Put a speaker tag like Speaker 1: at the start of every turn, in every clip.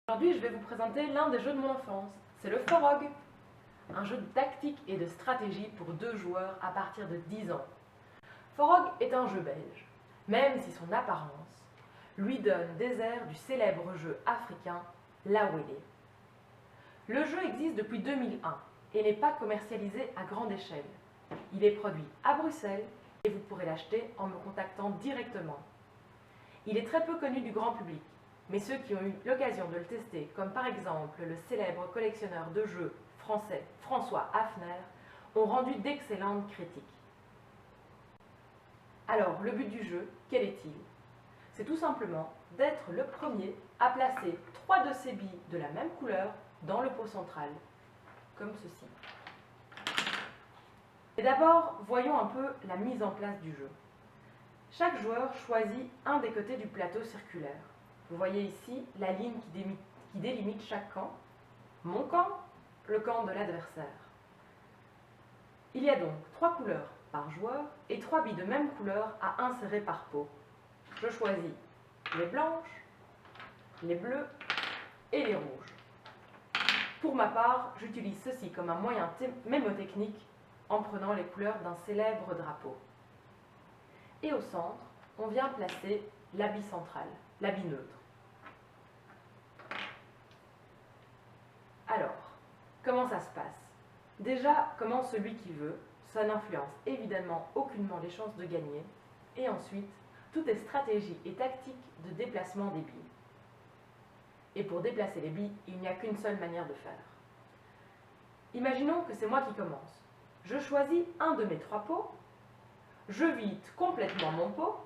Speaker 1: Aujourd'hui, je vais vous présenter l'un des jeux de mon enfance. C'est le Forog, un jeu de tactique et de stratégie pour 2 joueurs à partir de 10 ans. Forog est un jeu belge, même si son apparence lui donne des airs du célèbre jeu africain l'Awélé. Le jeu existe depuis 2001 et n'est pas commercialisé à grande échelle. Il est produit à Bruxelles et vous pourrez l'acheter en me contactant directement. Il est très peu connu du grand public, mais ceux qui ont eu l'occasion de le tester, comme par exemple le célèbre collectionneur de jeux français François Hafner, ont rendu d'excellentes critiques. Alors, le but du jeu, quel est-il? C'est tout simplement d'être le premier à placer 3 de ces billes de la même couleur dans le pot central, comme ceci. Et d'abord, voyons un peu la mise en place du jeu. Chaque joueur choisit un des côtés du plateau circulaire. Vous voyez ici la ligne qui délimite chaque camp. Mon camp, le camp de l'adversaire. Il y a donc 3 couleurs par joueur et 3 billes de même couleur à insérer par pot. Je choisis les blanches, les bleues et les rouges. Pour ma part, j'utilise ceci comme un moyen mémotechnique en prenant les couleurs d'un célèbre drapeau. Et au centre, on vient placer la bille centrale, la bille neutre. Alors, comment ça se passe? Déjà, commence celui qui veut, ça n'influence évidemment aucunement les chances de gagner. Et ensuite, tout est stratégie et tactique de déplacement des billes. Et pour déplacer les billes, il n'y a qu'une seule manière de faire. Imaginons que c'est moi qui commence. Je choisis un de mes 3 pots, je vide complètement mon pot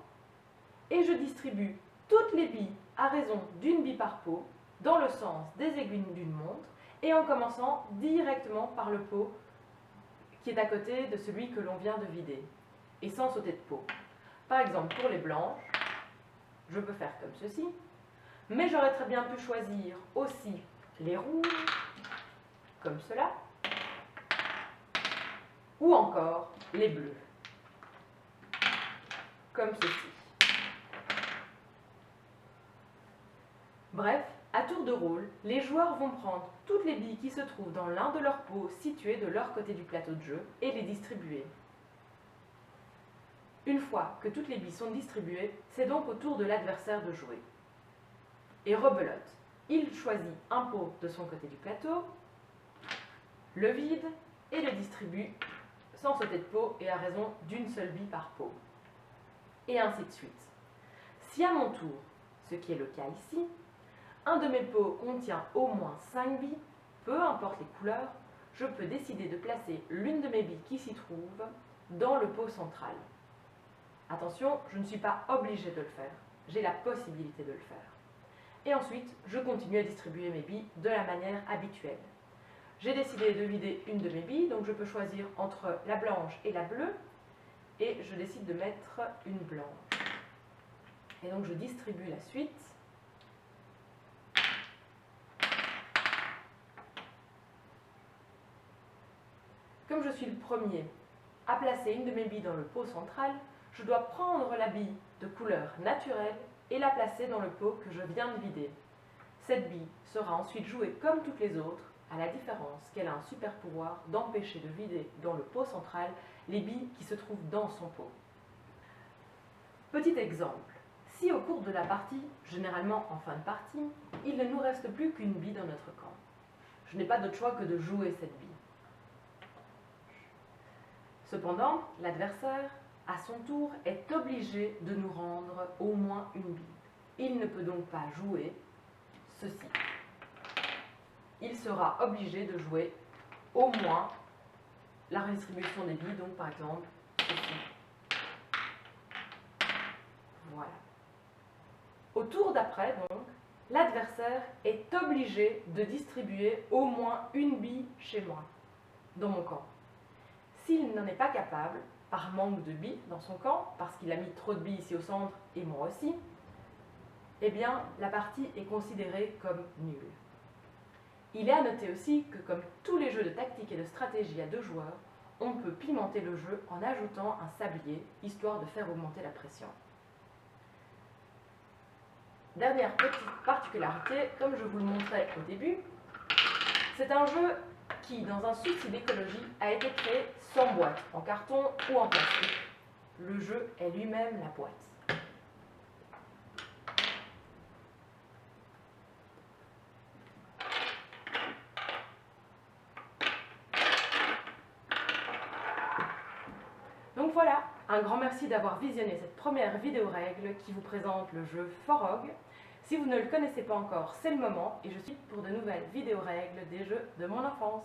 Speaker 1: et je distribue toutes les billes à raison d'une bille par pot dans le sens des aiguilles d'une montre et en commençant directement par le pot qui est à côté de celui que l'on vient de vider et sans sauter de pot. Par exemple, pour les blanches, je peux faire comme ceci, mais j'aurais très bien pu choisir aussi les rouges, comme cela, ou encore les bleus, comme ceci. Bref, à tour de rôle, les joueurs vont prendre toutes les billes qui se trouvent dans l'un de leurs pots situés de leur côté du plateau de jeu et les distribuer. Une fois que toutes les billes sont distribuées, c'est donc au tour de l'adversaire de jouer. Et rebelote, il choisit un pot de son côté du plateau, le vide et le distribue sans sauter de pot et à raison d'une seule bille par pot. Et ainsi de suite. Si à mon tour, ce qui est le cas ici, un de mes pots contient au moins 5 billes, peu importe les couleurs, je peux décider de placer l'une de mes billes qui s'y trouve dans le pot central. Attention, je ne suis pas obligée de le faire, j'ai la possibilité de le faire. Et ensuite, je continue à distribuer mes billes de la manière habituelle. J'ai décidé de vider une de mes billes, donc je peux choisir entre la blanche et la bleue, et je décide de mettre une blanche. Et donc je distribue la suite. Comme je suis le premier à placer une de mes billes dans le pot central, je dois prendre la bille de couleur naturelle et la placer dans le pot que je viens de vider. Cette bille sera ensuite jouée comme toutes les autres, à la différence qu'elle a un super pouvoir d'empêcher de vider dans le pot central les billes qui se trouvent dans son pot. Petit exemple, si au cours de la partie, généralement en fin de partie, il ne nous reste plus qu'une bille dans notre camp, je n'ai pas d'autre choix que de jouer cette bille. Cependant, l'adversaire, à son tour, est obligé de nous rendre au moins une bille. Il ne peut donc pas jouer ceci. Il sera obligé de jouer au moins la redistribution des billes, donc par exemple ceci. Voilà. Au tour d'après, donc, l'adversaire est obligé de distribuer au moins une bille chez moi, dans mon camp. S'il n'en est pas capable, par manque de billes dans son camp, parce qu'il a mis trop de billes ici au centre et moi aussi, eh bien la partie est considérée comme nulle. Il est à noter aussi que comme tous les jeux de tactique et de stratégie à 2 joueurs, on peut pimenter le jeu en ajoutant un sablier, histoire de faire augmenter la pression. Dernière petite particularité, comme je vous le montrais au début, c'est un jeu qui, dans un souci d'écologie, a été créé sans boîte, en carton ou en plastique. Le jeu est lui-même la boîte. Donc voilà, un grand merci d'avoir visionné cette première vidéo règle qui vous présente le jeu Forog. Si vous ne le connaissez pas encore, c'est le moment et je suis pour de nouvelles vidéos règles des jeux de mon enfance.